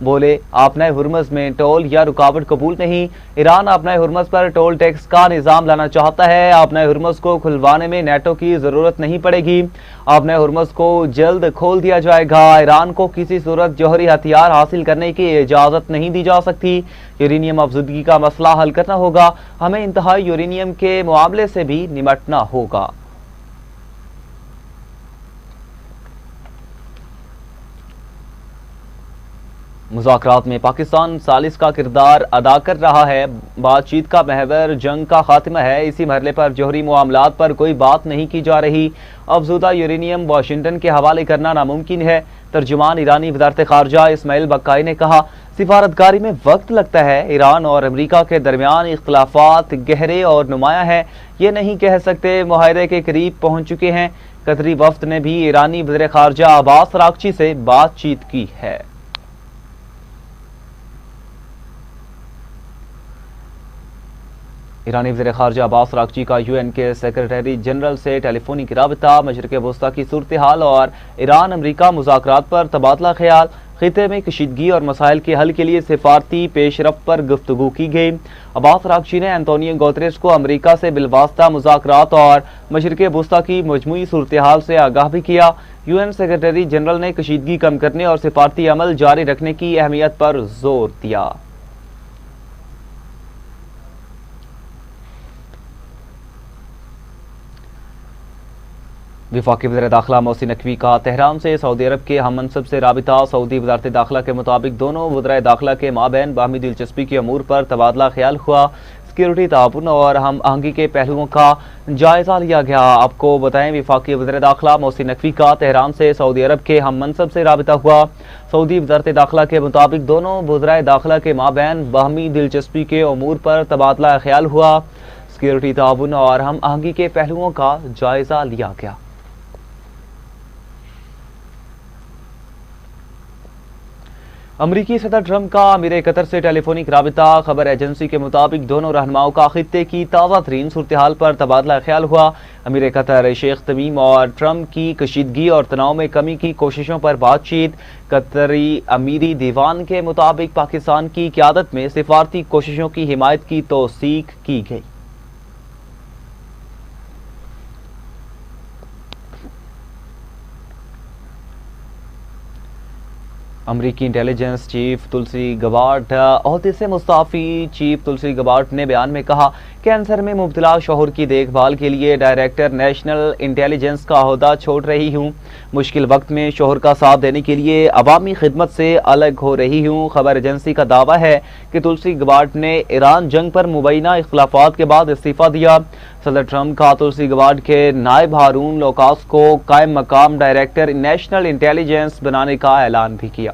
بولے آبنۂ ہرمز میں ٹول یا رکاوٹ قبول نہیں۔ ایران آبنۂ ہرمز پر ٹول ٹیکس کا نظام لانا چاہتا ہے۔ آبنۂ ہرمز کو کھلوانے میں نیٹو کی ضرورت نہیں پڑے گی۔ آبنۂ ہرمز کو جلد کھول دیا جائے گا۔ ایران کو کسی صورت جوہری ہتھیار حاصل کرنے کی اجازت نہیں دی جا سکتی۔ یورینیم افزودگی کا مسئلہ حل کرنا ہوگا۔ ہمیں انتہائی یورینیم کے معاملے سے بھی نمٹنا ہوگا۔ مذاکرات میں پاکستان ثالث کا کردار ادا کر رہا ہے۔ بات چیت کا محور جنگ کا خاتمہ ہے۔ اسی مرحلے پر جوہری معاملات پر کوئی بات نہیں کی جا رہی۔ افزودہ یورینیم واشنگٹن کے حوالے کرنا ناممکن ہے۔ ترجمان ایرانی وزارت خارجہ اسماعیل بقائی نے کہا، سفارتکاری میں وقت لگتا ہے۔ ایران اور امریکہ کے درمیان اختلافات گہرے اور نمایاں ہیں۔ یہ نہیں کہہ سکتے معاہدے کے قریب پہنچ چکے ہیں۔ قطری وفد نے بھی ایرانی وزیر خارجہ عباس اراغچی سے بات چیت کی ہے۔ ایرانی وزیر خارجہ عباس اراغچی کا یو این کے سیکرٹری جنرل سے ٹیلی فونک رابطہ، مشرق وسطی کی صورتحال اور ایران امریکہ مذاکرات پر تبادلہ خیال، خطے میں کشیدگی اور مسائل کے حل کے لیے سفارتی پیش رفت پر گفتگو کی گئی۔ عباس اراغچی نے انتونیو گوتریس کو امریکہ سے بالواسطہ مذاکرات اور مشرق وسطی کی مجموعی صورتحال سے آگاہ بھی کیا۔ یو این سیکرٹری جنرل نے کشیدگی کم کرنے اور سفارتی عمل جاری رکھنے کی اہمیت پر زور دیا۔ وفاقی وزیر داخلہ محسن نقوی کا تہران سے سعودی عرب کے ہم منصب سے رابطہ۔ سعودی وزارت داخلہ کے مطابق دونوں وزرائے داخلہ کے مابین باہمی دلچسپی کے امور پر تبادلہ خیال ہوا۔ سیکیورٹی تعاون اور ہم آہنگی کے پہلوؤں کا جائزہ لیا گیا۔ آپ کو بتائیں، وفاقی وزیر داخلہ محسن نقوی کا تہران سے سعودی عرب کے ہم منصب سے رابطہ ہوا۔ سعودی وزارت داخلہ کے مطابق دونوں وزرائے داخلہ کے مابین باہمی دلچسپی کے امور پر تبادلہ خیال ہوا۔ سیکیورٹی تعاون اور ہم آہنگی کے پہلوؤں کا جائزہ لیا گیا۔ امریکی صدر ٹرمپ کا امیر قطر سے ٹیلی فونک رابطہ۔ خبر ایجنسی کے مطابق دونوں رہنماؤں کا خطے کی تازہ ترین صورتحال پر تبادلہ خیال ہوا۔ امیر قطر شیخ تمیم اور ٹرمپ کی کشیدگی اور تناؤ میں کمی کی کوششوں پر بات چیت۔ قطری امیری دیوان کے مطابق پاکستان کی قیادت میں سفارتی کوششوں کی حمایت کی توثیق کی گئی۔ امریکی انٹیلیجنس چیف تلسی گبارڈ عہدے سے مستعفی۔ چیف تلسی گبارڈ نے بیان میں کہا، کینسر میں مبتلا شوہر کی دیکھ بھال کے لیے ڈائریکٹر نیشنل انٹیلیجنس کا عہدہ چھوڑ رہی ہوں۔ مشکل وقت میں شوہر کا ساتھ دینے کے لیے عوامی خدمت سے الگ ہو رہی ہوں۔ خبر ایجنسی کا دعویٰ ہے کہ تلسی گبارڈ نے ایران جنگ پر مبینہ اختلافات کے بعد استعفیٰ دیا۔ صدر ٹرمپ کا تلسی گبارڈ کے نائب ہارون لوکاس کو قائم مقام ڈائریکٹر نیشنل انٹیلیجنس بنانے کا اعلان بھی کیا۔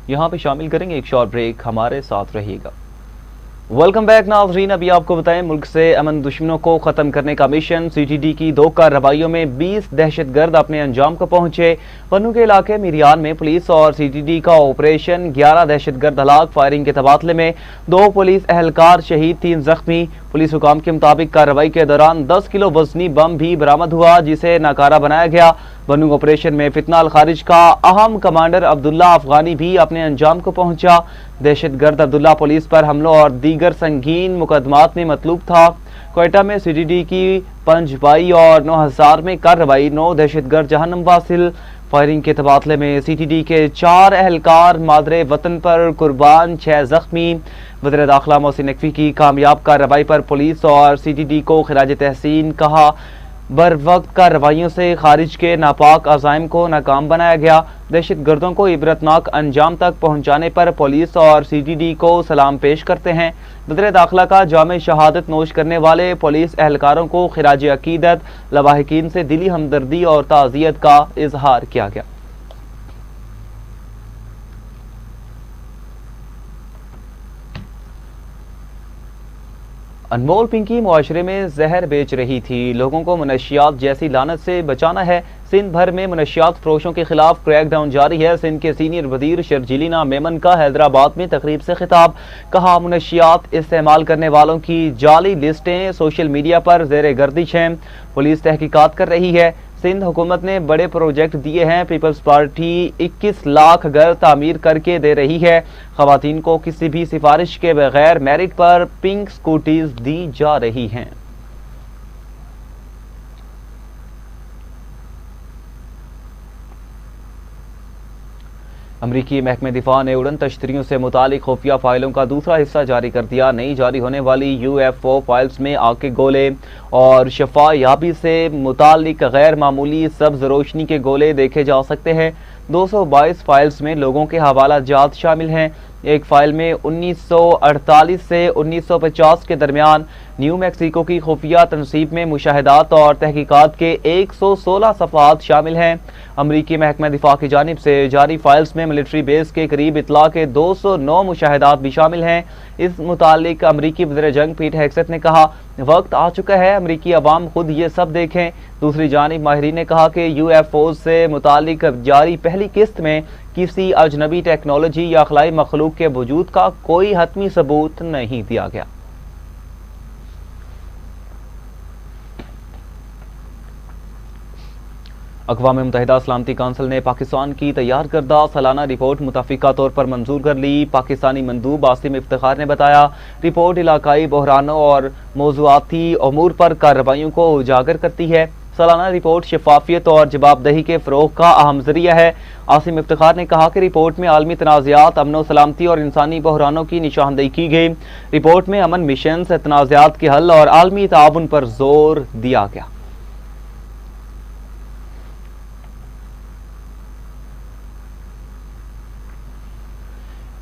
یہاں پہ شامل کریں گے ایک شارٹ بریک، ہمارے ساتھ رہیے گا۔ ویلکم بیک ناظرین، ابھی آپ کو بتائیں، ملک سے امن دشمنوں کو ختم کرنے کا مشن۔ سی ٹی ڈی کی 2 کارروائیوں میں 20 دہشت گرد اپنے انجام کو پہنچے۔ پنو کے علاقے میریان میں پولیس اور سی ٹی ڈی کا آپریشن، 11 دہشت گرد ہلاک۔ فائرنگ کے تبادلے میں 2 پولیس اہلکار شہید، 3 زخمی۔ پولیس حکام کے مطابق کارروائی کے دوران 10 کلو وزنی بم بھی برآمد ہوا، جسے ناکارہ بنایا گیا۔ بنو آپریشن میں فتنہ الخارج کا اہم کمانڈر عبداللہ افغانی بھی اپنے انجام کو پہنچا۔ دہشت گرد عبداللہ پولیس پر حملوں اور دیگر سنگین مقدمات میں مطلوب تھا۔ کوئٹہ میں سی ٹی ڈی کی 5 بائی اور 9000 میں کارروائی، 9 دہشت گرد جہنم واصل۔ فائرنگ کے تبادلے میں سی ٹی ڈی کے 4 اہلکار مادر وطن پر قربان، 6 زخمی۔ وزیر داخلہ محسن نقوی کی کامیاب کارروائی پر پولیس اور سی ٹی ڈی کو خراج تحسین، کہا بر وقت کارروائیوں سے خارج کے ناپاک عزائم کو ناکام بنایا گیا۔ دہشت گردوں کو عبرتناک انجام تک پہنچانے پر پولیس اور سی ٹی ڈی کو سلام پیش کرتے ہیں۔ وزیر داخلہ کا جامع شہادت نوش کرنے والے پولیس اہلکاروں کو خراج عقیدت، لواحقین سے دلی ہمدردی اور تعزیت کا اظہار کیا گیا۔ انمول پنکی معاشرے میں زہر بیچ رہی تھی، لوگوں کو منشیات جیسی لعنت سے بچانا ہے۔ سندھ بھر میں منشیات فروشوں کے خلاف کریک ڈاؤن جاری ہے۔ سندھ کے سینئر وزیر شرجیلینا میمن کا حیدرآباد میں تقریب سے خطاب، کہا منشیات استعمال کرنے والوں کی جعلی لسٹیں سوشل میڈیا پر زیر گردش ہیں، پولیس تحقیقات کر رہی ہے۔ سندھ حکومت نے بڑے پروجیکٹ دیے ہیں، پیپلز پارٹی 21 لاکھ گھر تعمیر کر کے دے رہی ہے، خواتین کو کسی بھی سفارش کے بغیر میرٹ پر پنک سکوٹیز دی جا رہی ہیں۔ امریکی محکمہ دفاع نے اڑن تشتریوں سے متعلق خفیہ فائلوں کا دوسرا حصہ جاری کر دیا۔ نئی جاری ہونے والی UFO فائلز میں آگ کے گولے اور شفا یابی سے متعلق غیر معمولی سبز روشنی کے گولے دیکھے جا سکتے ہیں۔ 222 فائلز میں لوگوں کے حوالہ جات شامل ہیں۔ ایک فائل میں 1948 سے 1950 کے درمیان نیو میکسیکو کی خفیہ تنصیب میں مشاہدات اور تحقیقات کے 116 صفحات شامل ہیں۔ امریکی محکمہ دفاع کی جانب سے جاری فائلز میں ملٹری بیس کے قریب اطلاع کے 209 مشاہدات بھی شامل ہیں۔ اس متعلق امریکی وزیر جنگ پیٹ ہیگسیت نے کہا، وقت آ چکا ہے امریکی عوام خود یہ سب دیکھیں۔ دوسری جانب ماہرین نے کہا کہ UFOز سے متعلق جاری پہلی قسط میں کسی اجنبی ٹیکنالوجی یا خلائی مخلوق کے وجود کا کوئی حتمی ثبوت نہیں دیا گیا۔ اقوام متحدہ سلامتی کونسل نے پاکستان کی تیار کردہ سالانہ رپورٹ متفقہ طور پر منظور کر لی۔ پاکستانی مندوب عاصم افتخار نے بتایا، رپورٹ علاقائی بحرانوں اور موضوعاتی امور پر کارروائیوں کو اجاگر کرتی ہے۔ سالانہ رپورٹ شفافیت اور جواب دہی کے فروغ کا اہم ذریعہ ہے۔ عاصم افتخار نے کہا کہ رپورٹ میں عالمی تنازعات، امن و سلامتی اور انسانی بحرانوں کی نشاندہی کی گئی۔ رپورٹ میں امن مشنز، تنازعات کے حل اور عالمی تعاون پر زور دیا گیا۔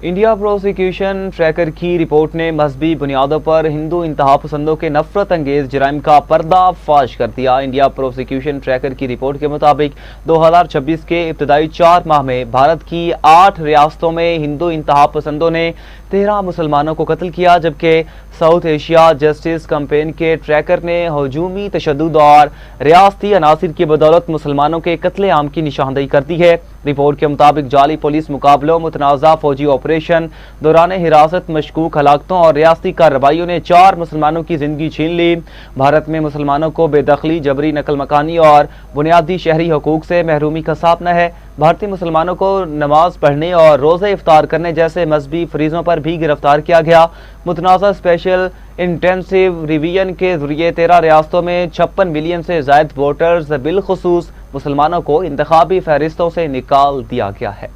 انڈیا پروسیکیوشن ٹریکر کی رپورٹ نے مذہبی بنیادوں پر ہندو انتہا پسندوں کے نفرت انگیز جرائم کا پردہ فاش کر دیا۔ انڈیا پروسیکیوشن ٹریکر کی رپورٹ کے مطابق 2026 کے ابتدائی 4 ماہ میں بھارت کی 8 ریاستوں میں ہندو انتہا پسندوں نے 13 مسلمانوں کو قتل کیا، جبکہ ساؤتھ ایشیا جسٹس کیمپین کے ٹریکر نے ہجومی تشدد اور ریاستی عناصر کی بدولت مسلمانوں کے قتل عام کی نشاندہی کر دی ہے۔ رپورٹ کے مطابق جعلی پولیس مقابلوں، متنازع فوجی آپریشن، دوران حراست مشکوک ہلاکتوں اور ریاستی کارروائیوں نے 4 مسلمانوں کی زندگی چھین لی۔ بھارت میں مسلمانوں کو بے دخلی، جبری نقل مکانی اور بنیادی شہری حقوق سے محرومی کا سامنا ہے۔ بھارتی مسلمانوں کو نماز پڑھنے اور روزہ افطار کرنے جیسے مذہبی فریضوں پر بھی گرفتار کیا گیا۔ متنازع اسپیشل انٹینسیو ریویژن کے ذریعے 13 ریاستوں میں 56 ملین سے زائد ووٹرز بالخصوص مسلمانوں کو انتخابی فہرستوں سے نکال دیا گیا ہے۔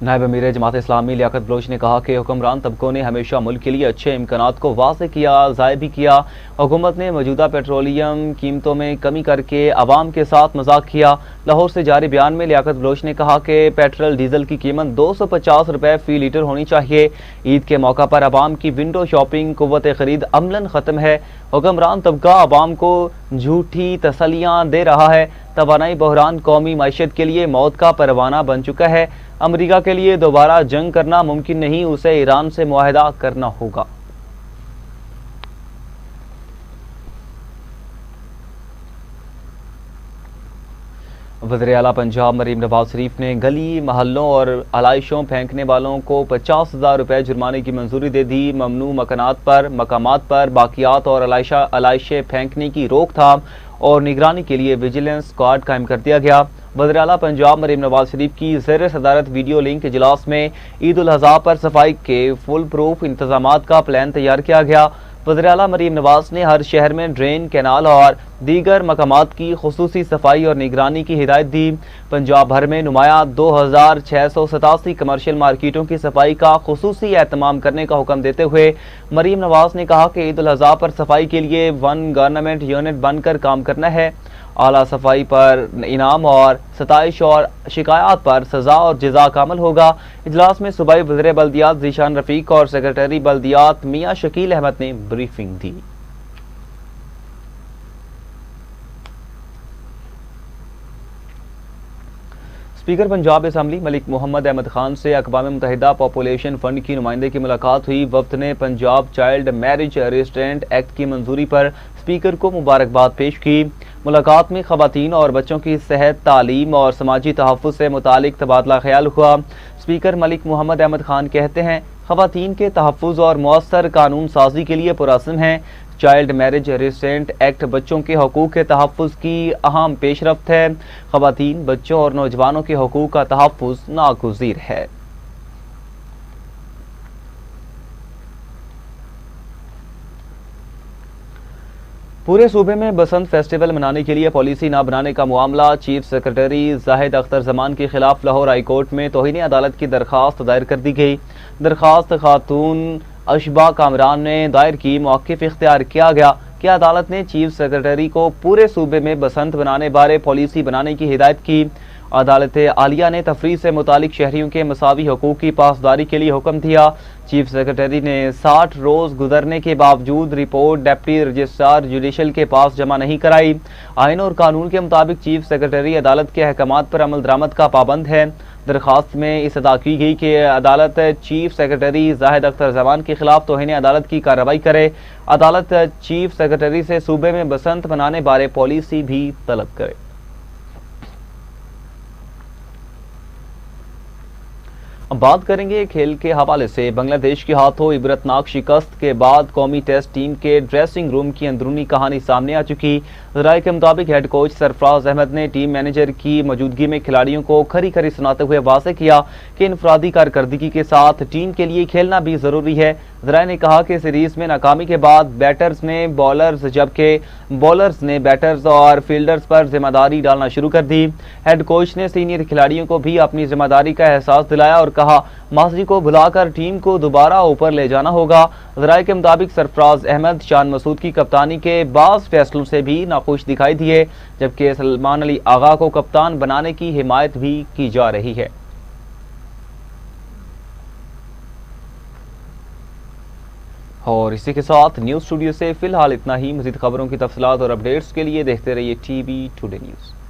نائب امیر جماعت اسلامی لیاقت بلوچ نے کہا کہ حکمران طبقوں نے ہمیشہ ملک کے لیے اچھے امکانات کو واضح کیا، ضائع بھی کیا۔ حکومت نے موجودہ پیٹرولیم قیمتوں میں کمی کر کے عوام کے ساتھ مذاق کیا۔ لاہور سے جاری بیان میں لیاقت بلوچ نے کہا کہ پیٹرول ڈیزل کی قیمت 250 روپے فی لیٹر ہونی چاہیے۔ عید کے موقع پر عوام کی ونڈو شاپنگ قوت خرید عملاً ختم ہے۔ حکمران طبقہ عوام کو جھوٹی تسلیاں دے رہا ہے۔ توانائی بحران قومی معیشت کے لیے موت کا پروانہ بن چکا ہے۔ امریکہ کے لیے دوبارہ جنگ کرنا ممکن نہیں، اسے ایران سے معاہدہ کرنا ہوگا۔ وزیر اعلیٰ پنجاب مریم نواز شریف نے گلی محلوں اور علائشوں پھینکنے والوں کو 50,000 روپے جرمانے کی منظوری دے دی۔ ممنوع مقامات پر باقیات اور علائشیں پھینکنے کی روک تھام اور نگرانی کے لیے ویجیلنس اسکواڈ قائم کر دیا گیا۔ وزیر اعلیٰ پنجاب مریم نواز شریف کی زیر صدارت ویڈیو لنک اجلاس میں عید الاضحیٰ پر صفائی کے فل پروف انتظامات کا پلان تیار کیا گیا۔ وزیر اعلیٰ مریم نواز نے ہر شہر میں ڈرین، کینال اور دیگر مقامات کی خصوصی صفائی اور نگرانی کی ہدایت دی۔ پنجاب بھر میں نمایاں 2687 کمرشل مارکیٹوں کی صفائی کا خصوصی اہتمام کرنے کا حکم دیتے ہوئے مریم نواز نے کہا کہ عید الاضحیٰ پر صفائی کے لیے 1 گورنمنٹ یونٹ بن کر کام کرنا ہے۔ اعلیٰ صفائی پر انعام اور ستائش اور شکایات پر سزا اور جزا کا عمل ہوگا۔ اجلاس میں صوبائی وزیر بلدیات ذیشان رفیق اور سیکریٹری بلدیات میاں شکیل احمد نے بریفنگ دی۔ اسپیکر پنجاب اسمبلی ملک محمد احمد خان سے اقوام متحدہ پاپولیشن فنڈ کی نمائندے کی ملاقات ہوئی۔ وفد نے Punjab child marriage restraint act کی منظوری پر اسپیکر کو مبارکباد پیش کی۔ ملاقات میں خواتین اور بچوں کی صحت، تعلیم اور سماجی تحفظ سے متعلق تبادلہ خیال ہوا۔ اسپیکر ملک محمد احمد خان کہتے ہیں، خواتین کے تحفظ اور مؤثر قانون سازی کے لیے پرعزم ہیں۔ چائلڈ میرج ریسٹرینٹ ایکٹ بچوں کے حقوق کے تحفظ کی اہم پیش رفت ہے۔ خواتین، بچوں اور نوجوانوں کے حقوق کا تحفظ ناگزیر ہے۔ پورے صوبے میں بسنت فیسٹیول منانے کے لیے پالیسی نہ بنانے کا معاملہ، چیف سیکرٹری زاہد اختر زمان کے خلاف لاہور ہائی کورٹ میں توہین عدالت کی درخواست دائر کر دی گئی۔ درخواست خاتون اشبا کامران نے دائر کی، موقف اختیار کیا گیا کہ عدالت نے چیف سیکرٹری کو پورے صوبے میں بسنت منانے بارے پالیسی بنانے کی ہدایت کی۔ عدالت عالیہ نے تفریح سے متعلق شہریوں کے مساوی حقوق کی پاسداری کے لیے حکم دیا۔ چیف سیکرٹری نے 60 روز گزرنے کے باوجود رپورٹ ڈپٹی رجسٹرار جوڈیشل کے پاس جمع نہیں کرائی۔ آئین اور قانون کے مطابق چیف سیکرٹری عدالت کے احکامات پر عمل درآمد کا پابند ہے۔ درخواست میں اس ادا کی گئی کہ عدالت چیف سیکرٹری زاہد اختر زمان کے خلاف توہین عدالت کی کارروائی کرے۔ عدالت چیف سیکرٹری سے صوبے میں بسنت منانے بارے پالیسی بھی طلب کرے۔ اب بات کریں گے کھیل کے حوالے سے۔ بنگلہ دیش کے ہاتھوں عبرتناک شکست کے بعد قومی ٹیسٹ ٹیم کے ڈریسنگ روم کی اندرونی کہانی سامنے آ چکی۔ ذرائع کے مطابق ہیڈ کوچ سرفراز احمد نے ٹیم مینیجر کی موجودگی میں کھلاڑیوں کو کھری کھری سناتے ہوئے واضح کیا کہ انفرادی کارکردگی کے ساتھ ٹیم کے لیے کھیلنا بھی ضروری ہے۔ ذرائع نے کہا کہ سیریز میں ناکامی کے بعد بیٹرز نے بولرز جبکہ بولرز نے بیٹرز اور فیلڈرز پر ذمہ داری ڈالنا شروع کر دی۔ ہیڈ کوچ نے سینئر کھلاڑیوں کو بھی اپنی ذمہ داری کا احساس دلایا اور کہا ماضی کو بھلا کر ٹیم کو دوبارہ اوپر لے جانا ہوگا۔ ذرائع کے مطابق سرفراز احمد شان مسعود کی کپتانی کے بعض فیصلوں سے بھی ناخوش دکھائی دیے، جبکہ سلمان علی آغا کو کپتان بنانے کی حمایت بھی کی جا رہی ہے۔ اور اسی کے ساتھ نیوز اسٹوڈیو سے فی الحال اتنا ہی۔ مزید خبروں کی تفصیلات اور اپڈیٹس کے لیے دیکھتے رہیے ٹی وی ٹوڈے نیوز۔